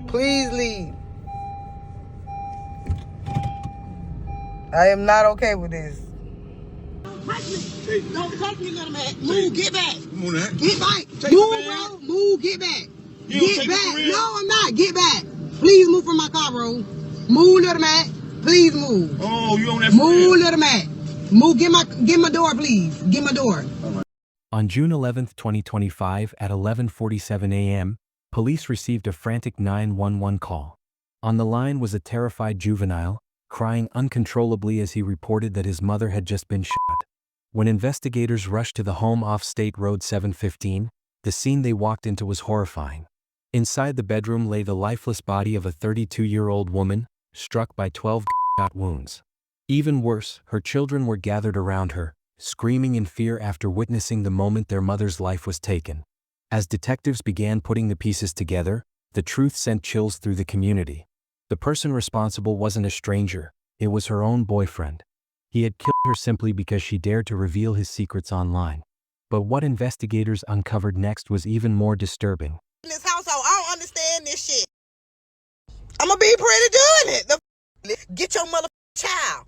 Please leave. I am not okay with this. Don't touch me. Don't touch me, little man. Move, get back. Come on now. Get back. Take Move, it, man. bro. Move, get back. You don't Get take it for back. real? No, I'm not. Get back. Please move from my car, bro. Move, little man. Please move. Oh, you on that for Move, real? little man. Move. Get my door, please. Get my door. On June 11, 2025 at 11:47 a.m., police received a frantic 911 call. On the line was a terrified juvenile, crying uncontrollably as he reported that his mother had just been shot. When investigators rushed to the home off State Road 715, the scene they walked into was horrifying. Inside the bedroom lay the lifeless body of a 32-year-old woman, struck by 12 gunshot wounds. Even worse, her children were gathered around her, screaming in fear after witnessing the moment their mother's life was taken. As detectives began putting the pieces together, the truth sent chills through the community. The person responsible wasn't a stranger, it was her own boyfriend. He had killed her simply because she dared to reveal his secrets online. But what investigators uncovered next was even more disturbing. In this household, I don't understand this shit. I'm gonna be pretty doing it. Get your motherfucking child.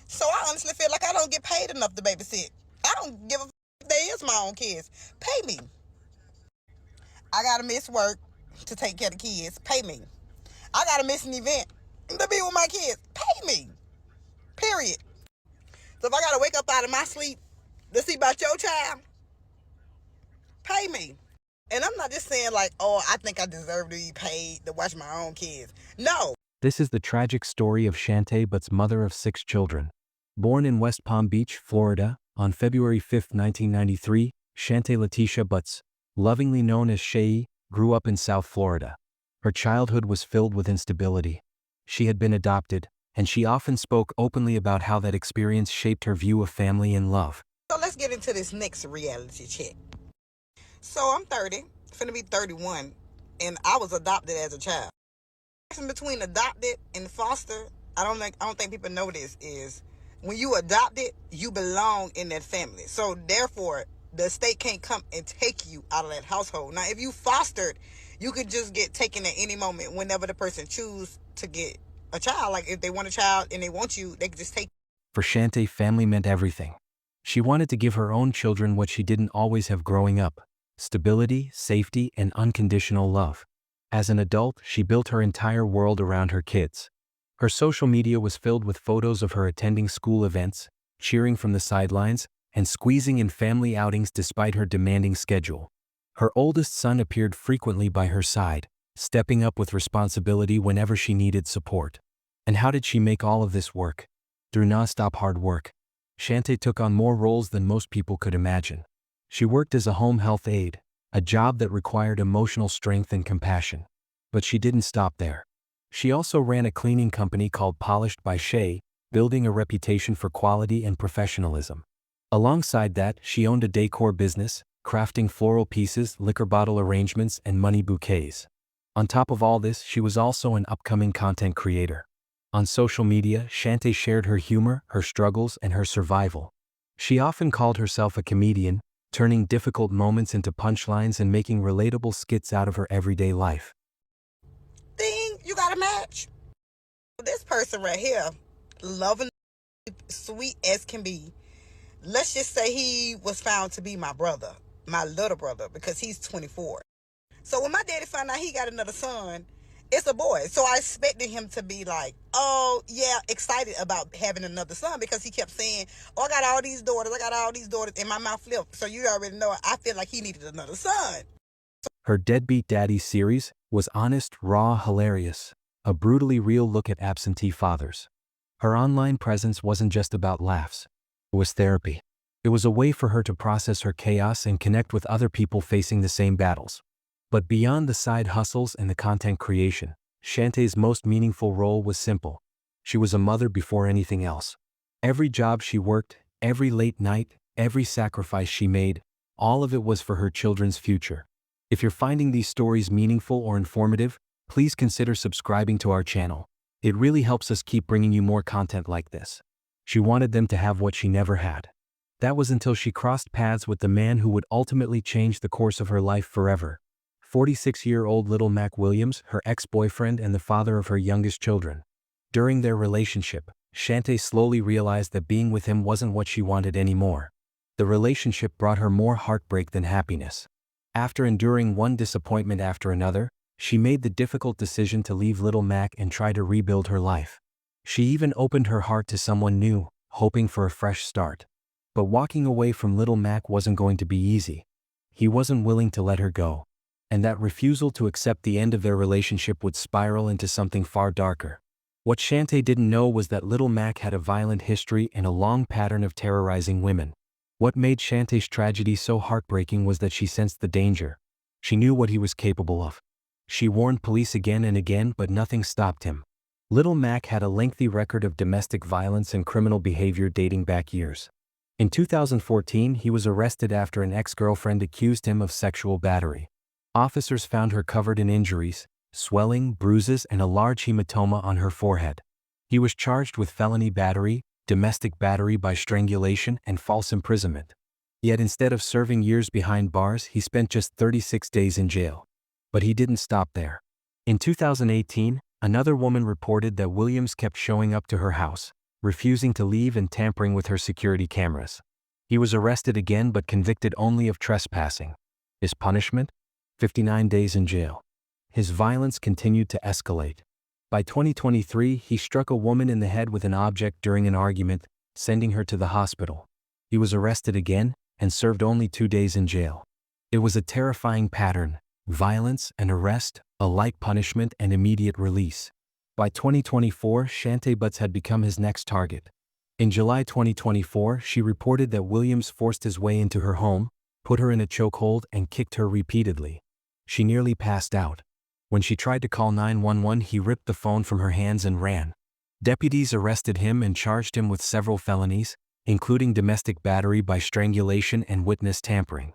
So I honestly feel like I don't get paid enough to babysit. I don't give a if they is my own kids. Pay me. I gotta miss work to take care of the kids. Pay me. I gotta miss an event to be with my kids. Pay me. Period. So if I gotta wake up out of my sleep to see about your child, pay me. And I'm not just saying like, oh, I think I deserve to be paid to watch my own kids. No. This is the tragic story of Shantae Butt's mother of 6 children. Born in West Palm Beach, Florida, on February 5, 1993, Shantae Letitia Butts, lovingly known as Shay, grew up in South Florida. Her childhood was filled with instability. She had been adopted, and she often spoke openly about how that experience shaped her view of family and love. So let's get into this next reality check. So I'm 30, finna be 31, and I was adopted as a child. The difference between adopted and foster, I don't think people know this, is when you adopted, you belong in that family. So therefore, the state can't come and take you out of that household. Now, if you fostered, you could just get taken at any moment whenever the person choose to get a child. Like if they want a child and they want you, they could just take. For Shantae, family meant everything. She wanted to give her own children what she didn't always have growing up: stability, safety, and unconditional love. As an adult, she built her entire world around her kids. Her social media was filled with photos of her attending school events, cheering from the sidelines, and squeezing in family outings despite her demanding schedule. Her oldest son appeared frequently by her side, stepping up with responsibility whenever she needed support. And how did she make all of this work? Through nonstop hard work. Shantae took on more roles than most people could imagine. She worked as a home health aide, a job that required emotional strength and compassion. But she didn't stop there. She also ran a cleaning company called Polished by Shay, building a reputation for quality and professionalism. Alongside that, she owned a decor business, crafting floral pieces, liquor bottle arrangements, and money bouquets. On top of all this, she was also an upcoming content creator. On social media, Shantae shared her humor, her struggles, and her survival. She often called herself a comedian, turning difficult moments into punchlines and making relatable skits out of her everyday life. Thing, you got a match. This person right here, loving, sweet as can be. Let's just say he was found to be my brother, my little brother, because he's 24. So when my daddy found out he got another son, it's a boy. So I expected him to be like, oh, yeah, excited about having another son, because he kept saying, oh, I got all these daughters, and my mouth flipped. So you already know, I feel like he needed another son. Her Deadbeat Daddy series was honest, raw, hilarious, a brutally real look at absentee fathers. Her online presence wasn't just about laughs. It was therapy. It was a way for her to process her chaos and connect with other people facing the same battles. But beyond the side hustles and the content creation, Shantae's most meaningful role was simple. She was a mother before anything else. Every job she worked, every late night, every sacrifice she made, all of it was for her children's future. If you're finding these stories meaningful or informative, please consider subscribing to our channel. It really helps us keep bringing you more content like this. She wanted them to have what she never had. That was until she crossed paths with the man who would ultimately change the course of her life forever. 46-year-old Little Mac Williams, her ex-boyfriend and the father of her youngest children. During their relationship, Shantae slowly realized that being with him wasn't what she wanted anymore. The relationship brought her more heartbreak than happiness. After enduring one disappointment after another, she made the difficult decision to leave Little Mac and try to rebuild her life. She even opened her heart to someone new, hoping for a fresh start. But walking away from Little Mac wasn't going to be easy. He wasn't willing to let her go. And that refusal to accept the end of their relationship would spiral into something far darker. What Shantae didn't know was that Little Mac had a violent history and a long pattern of terrorizing women. What made Shantae's tragedy so heartbreaking was that she sensed the danger. She knew what he was capable of. She warned police again and again, but nothing stopped him. Little Mac had a lengthy record of domestic violence and criminal behavior dating back years. In 2014, he was arrested after an ex-girlfriend accused him of sexual battery. Officers found her covered in injuries, swelling, bruises, and a large hematoma on her forehead. He was charged with felony battery, domestic battery by strangulation, and false imprisonment. Yet instead of serving years behind bars, he spent just 36 days in jail. But he didn't stop there. In 2018, another woman reported that Williams kept showing up to her house, refusing to leave and tampering with her security cameras. He was arrested again but convicted only of trespassing. His punishment? 59 days in jail. His violence continued to escalate. By 2023, he struck a woman in the head with an object during an argument, sending her to the hospital. He was arrested again and served only 2 days in jail. It was a terrifying pattern: violence and arrest, a light punishment and immediate release. By 2024, Shantae Butts had become his next target. In July 2024, she reported that Williams forced his way into her home, put her in a chokehold, and kicked her repeatedly. She nearly passed out. When she tried to call 911, he ripped the phone from her hands and ran. Deputies arrested him and charged him with several felonies, including domestic battery by strangulation and witness tampering.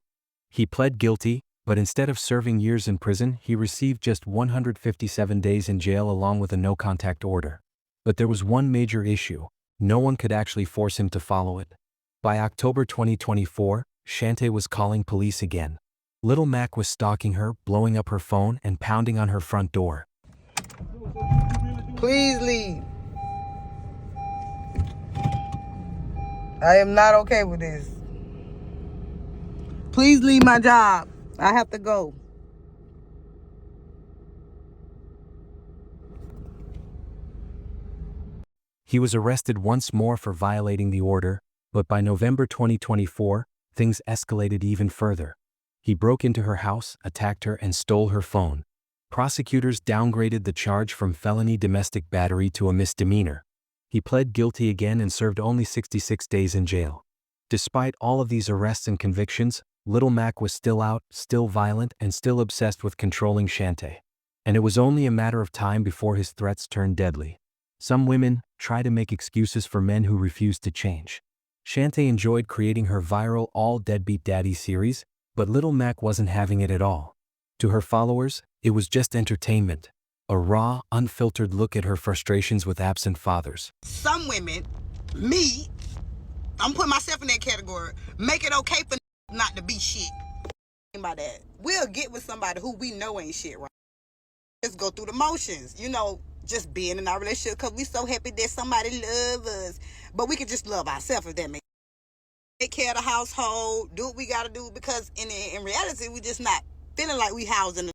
He pled guilty, but instead of serving years in prison, he received just 157 days in jail along with a no-contact order. But there was one major issue: no one could actually force him to follow it. By October 2024, Shantae was calling police again. Little Mac was stalking her, blowing up her phone, and pounding on her front door. Please leave. I am not okay with this. Please leave my job. I have to go. He was arrested once more for violating the order, but by November 2024, things escalated even further. He broke into her house, attacked her, and stole her phone. Prosecutors downgraded the charge from felony domestic battery to a misdemeanor. He pled guilty again and served only 66 days in jail. Despite all of these arrests and convictions, Little Mac was still out, still violent, and still obsessed with controlling Shantae. And it was only a matter of time before his threats turned deadly. Some women try to make excuses for men who refuse to change. Shantae enjoyed creating her viral All Deadbeat Daddy series, but Little Mac wasn't having it at all. To her followers, it was just entertainment, a raw, unfiltered look at her frustrations with absent fathers. Some women, me, I'm putting myself in that category, make it okay for not to be shit. By that, we'll get with somebody who we know ain't shit, right? Just go through the motions, just being in our relationship because we so happy that somebody loves us. But we can just love ourselves, if that makes sense. Take care of the household, do what we got to do, because in reality, we just not feeling like we housing the.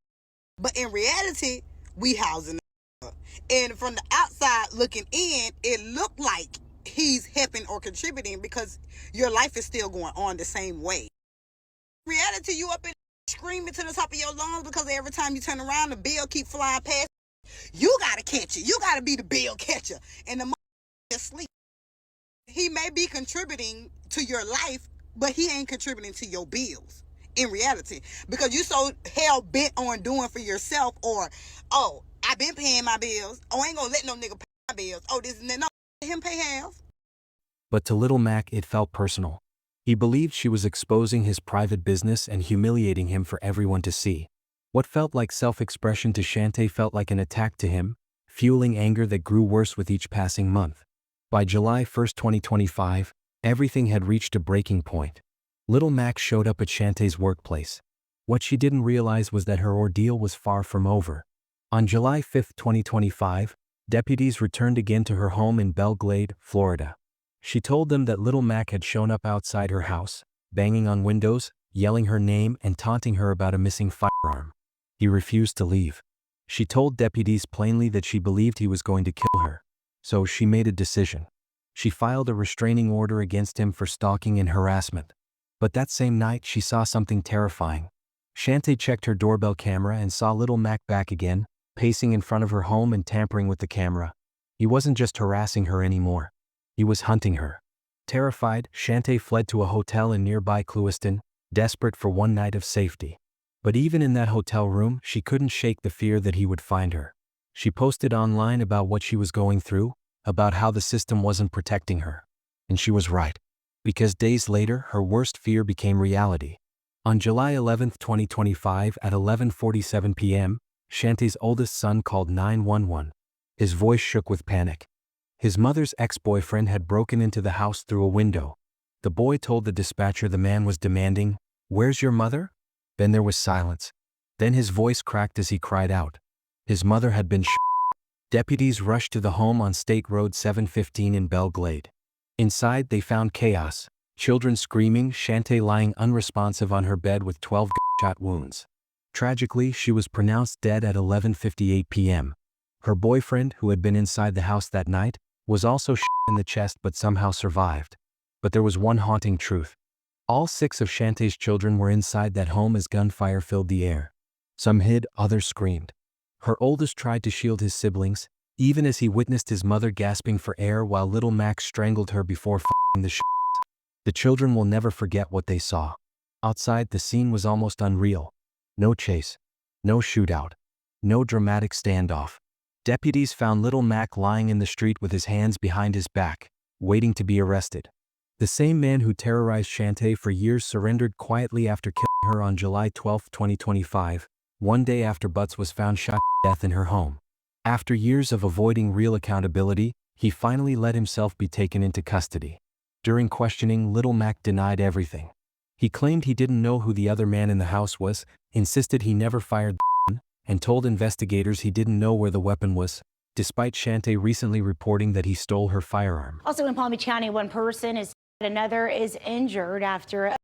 But in reality, we housing the. And from the outside looking in, it looked like he's helping or contributing because your life is still going on the same way. In reality, you up and screaming to the top of your lungs because every time you turn around, the bill keep flying past. You got to catch it. You got to be the bill catcher. And the just sleep. He may be contributing to your life, but he ain't contributing to your bills in reality, because you so hell bent on doing for yourself, or, oh, I been paying my bills. Oh, I ain't gonna let no nigga pay my bills. Oh, this and that. No, let him pay half. But to Little Mac, it felt personal. He believed she was exposing his private business and humiliating him for everyone to see. What felt like self-expression to Shantae felt like an attack to him, fueling anger that grew worse with each passing month. By July 1, 2025, everything had reached a breaking point. Little Mac showed up at Shantae's workplace. What she didn't realize was that her ordeal was far from over. On July 5, 2025, deputies returned again to her home in Belle Glade, Florida. She told them that little Mac had shown up outside her house, banging on windows, yelling her name and taunting her about a missing firearm. He refused to leave. She told deputies plainly that she believed he was going to kill her. So she made a decision. She filed a restraining order against him for stalking and harassment. But that same night she saw something terrifying. Shantae checked her doorbell camera and saw little Mac back again, pacing in front of her home and tampering with the camera. He wasn't just harassing her anymore. He was hunting her. Terrified, Shantae fled to a hotel in nearby Clewiston, desperate for one night of safety. But even in that hotel room, she couldn't shake the fear that he would find her. She posted online about what she was going through, about how the system wasn't protecting her. And she was right. Because days later, her worst fear became reality. On July 11, 2025 at 11:47 p.m., Shantae's oldest son called 911. His voice shook with panic. His mother's ex-boyfriend had broken into the house through a window. The boy told the dispatcher the man was demanding, "Where's your mother?" Then there was silence. Then his voice cracked as he cried out. His mother had been shot. Deputies rushed to the home on State Road 715 in Belle Glade. Inside they found chaos. Children screaming, Shantae lying unresponsive on her bed with 12 gunshot wounds. Tragically, she was pronounced dead at 11:58 p.m. Her boyfriend, who had been inside the house that night, was also shot in the chest but somehow survived. But there was one haunting truth. All 6 of Shantae's children were inside that home as gunfire filled the air. Some hid, others screamed. Her oldest tried to shield his siblings, even as he witnessed his mother gasping for air while little Max strangled her before firing the shots. The children will never forget what they saw. Outside, the scene was almost unreal. No chase. No shootout. No dramatic standoff. Deputies found little Mac lying in the street with his hands behind his back, waiting to be arrested. The same man who terrorized Shantae for years surrendered quietly after killing her on July 12, 2025, one day after Butts was found shot to death in her home. After years of avoiding real accountability, he finally let himself be taken into custody. During questioning, little Mac denied everything. He claimed he didn't know who the other man in the house was, insisted he never fired the gun, and told investigators he didn't know where the weapon was, despite Shantae recently reporting that he stole her firearm. Also in Palm Beach County, one person is dead, another is injured after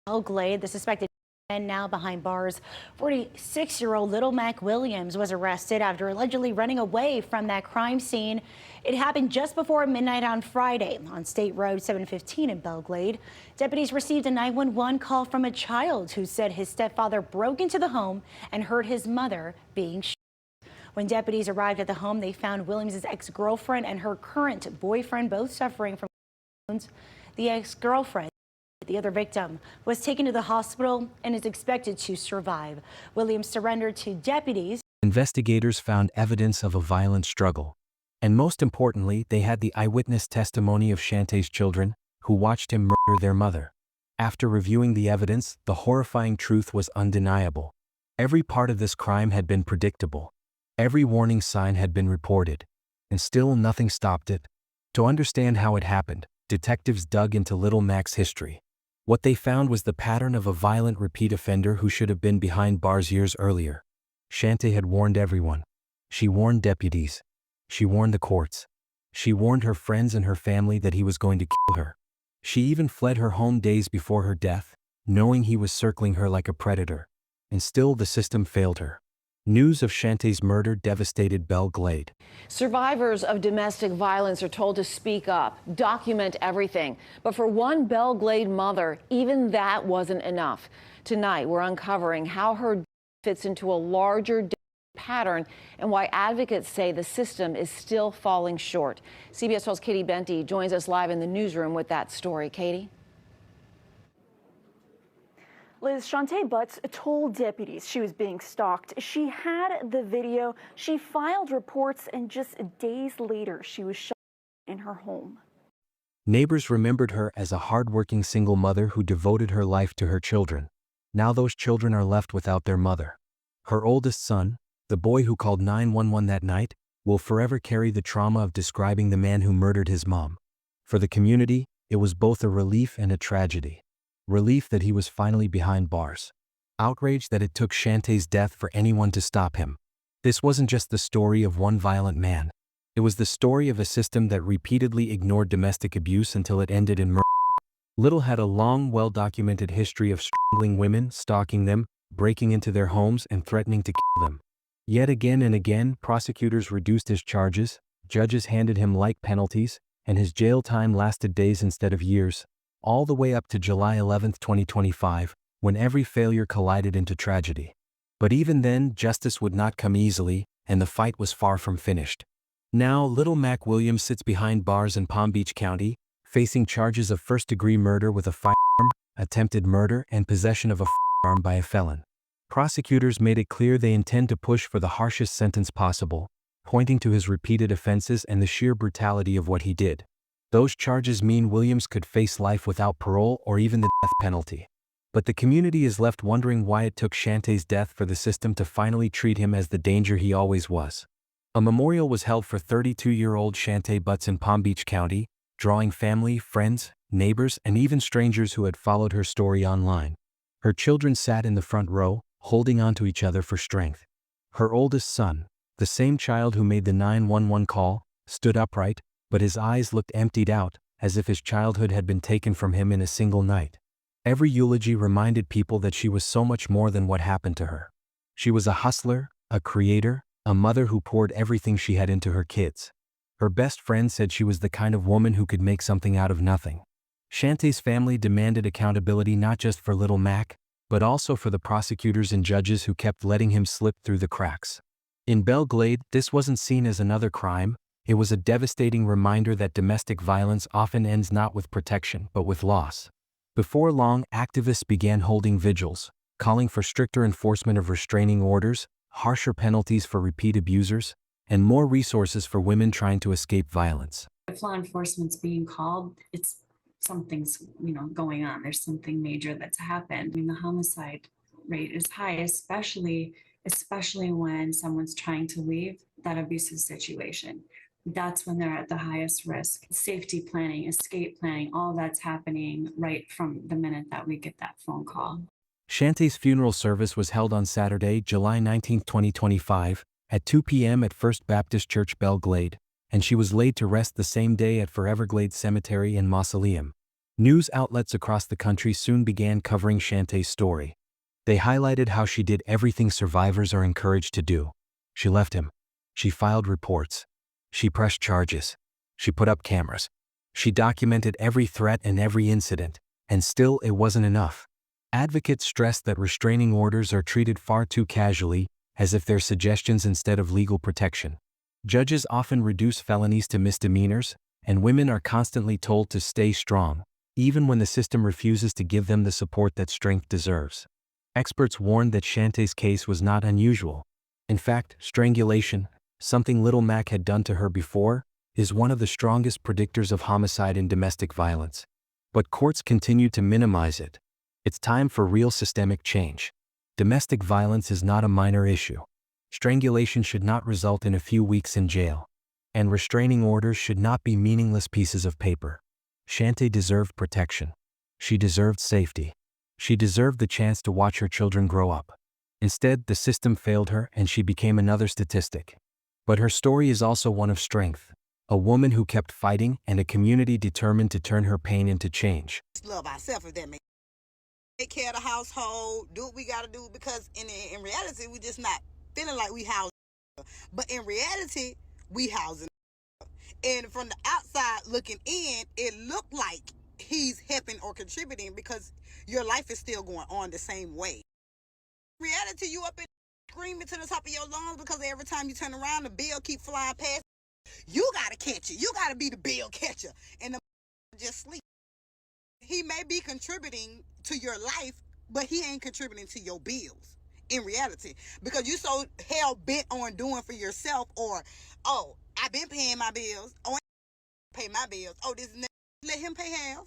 Belle Glade. The suspected man now behind bars, 46-year-old Little Mac Williams, was arrested after allegedly running away from that crime scene. It happened just before midnight on Friday on State Road 715 in Belle Glade. Deputies received a 911 call from a child who said his stepfather broke into the home and heard his mother being shot. When deputies arrived at the home, they found Williams' ex-girlfriend and her current boyfriend both suffering from wounds. The ex-girlfriend, the other victim, was taken to the hospital and is expected to survive. Williams surrendered to deputies. Investigators found evidence of a violent struggle. And most importantly, they had the eyewitness testimony of Shantae's children, who watched him murder their mother. After reviewing the evidence, the horrifying truth was undeniable. Every part of this crime had been predictable. Every warning sign had been reported. And still nothing stopped it. To understand how it happened, detectives dug into little Mac's history. What they found was the pattern of a violent repeat offender who should have been behind bars years earlier. Shantae had warned everyone. She warned deputies. She warned the courts. She warned her friends and her family that he was going to kill her. She even fled her home days before her death, knowing he was circling her like a predator. And still the system failed her. News of Shantae's murder devastated Belle Glade. Survivors of domestic violence are told to speak up, document everything. But for one Belle Glade mother, even that wasn't enough. Tonight, we're uncovering how her death fits into a larger pattern and why advocates say the system is still falling short. CBS 12's Katie Benty joins us live in the newsroom with that story. Katie? Liz, Shantae Butts told deputies she was being stalked. She had the video, she filed reports, and just days later, she was shot in her home. Neighbors remembered her as a hardworking single mother who devoted her life to her children. Now those children are left without their mother. Her oldest son, the boy who called 911 that night, will forever carry the trauma of describing the man who murdered his mom. For the community, it was both a relief and a tragedy. Relief that he was finally behind bars. Outraged that it took Shantae's death for anyone to stop him. This wasn't just the story of one violent man. It was the story of a system that repeatedly ignored domestic abuse until it ended in murder. Little had a long, well-documented history of strangling women, stalking them, breaking into their homes, and threatening to kill them. Yet again and again, prosecutors reduced his charges, judges handed him light penalties, and his jail time lasted days instead of years, all the way up to July 11, 2025, when every failure collided into tragedy. But even then, justice would not come easily, and the fight was far from finished. Now, Little Mac Williams sits behind bars in Palm Beach County, facing charges of first-degree murder with a firearm, attempted murder, and possession of a firearm by a felon. Prosecutors made it clear they intend to push for the harshest sentence possible, pointing to his repeated offenses and the sheer brutality of what he did. Those charges mean Williams could face life without parole or even the death penalty. But the community is left wondering why it took Shantae's death for the system to finally treat him as the danger he always was. A memorial was held for 32-year-old Shantae Butts in Palm Beach County, drawing family, friends, neighbors, and even strangers who had followed her story online. Her children sat in the front row, holding onto each other for strength. Her oldest son, the same child who made the 911 call, stood upright, but his eyes looked emptied out, as if his childhood had been taken from him in a single night. Every eulogy reminded people that she was so much more than what happened to her. She was a hustler, a creator, a mother who poured everything she had into her kids. Her best friend said she was the kind of woman who could make something out of nothing. Shantae's family demanded accountability not just for Little Mac, but also for the prosecutors and judges who kept letting him slip through the cracks. In Belle Glade, this wasn't seen as another crime. It was a devastating reminder that domestic violence often ends not with protection but with loss. Before long, activists began holding vigils, calling for stricter enforcement of restraining orders, harsher penalties for repeat abusers, and more resources for women trying to escape violence. If law enforcement's being called, it's something's going on. There's something major that's happened. I mean, the homicide rate is high, especially when someone's trying to leave that abusive situation. That's when they're at the highest risk. Safety planning, escape planning, all that's happening right from the minute that we get that phone call. Shantae's funeral service was held on Saturday, July 19, 2025, at 2 p.m. at First Baptist Church Belle Glade, and she was laid to rest the same day at Foreverglade Cemetery and Mausoleum. News outlets across the country soon began covering Shantae's story. They highlighted how she did everything survivors are encouraged to do. She left him. She filed reports. She pressed charges. She put up cameras. She documented every threat and every incident, and still it wasn't enough. Advocates stressed that restraining orders are treated far too casually, as if they're suggestions instead of legal protection. Judges often reduce felonies to misdemeanors, and women are constantly told to stay strong, even when the system refuses to give them the support that strength deserves. Experts warned that Shantae's case was not unusual. In fact, strangulation, something Little Mac had done to her before, is one of the strongest predictors of homicide and domestic violence. But courts continue to minimize it. It's time for real systemic change. Domestic violence is not a minor issue. Strangulation should not result in a few weeks in jail. And restraining orders should not be meaningless pieces of paper. Shantae deserved protection. She deserved safety. She deserved the chance to watch her children grow up. Instead, the system failed her and she became another statistic. But her story is also one of strength. A woman who kept fighting and a community determined to turn her pain into change. Love ourselves, if that makes sense. Take care of the household, do what we got to do, because in reality, we just not feeling like we house. But in reality, we housing. And from the outside looking in, it looked like he's helping or contributing because your life is still going on the same way. In reality, you up and screaming to the top of your lungs because every time you turn around, the bill keep flying past. You got to catch it. You got to be the bill catcher. And the just sleep. He may be contributing to your life, but he ain't contributing to your bills in reality, because you so hell bent on doing for yourself, or, oh, I've been paying my bills. Oh, I pay my bills. Oh, this is let him pay half.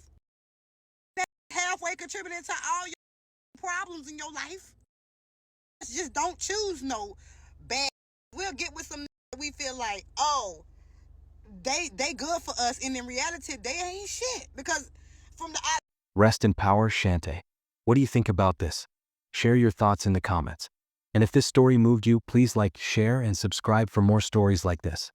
Halfway contributing to all your problems in your life. Just don't choose no bad. We'll get with some we feel like, oh, they good for us, and in reality, they ain't shit, because from the Rest in power, Shantae. What do you think about this? Share your thoughts in the comments. And if this story moved you, please like, share, and subscribe for more stories like this.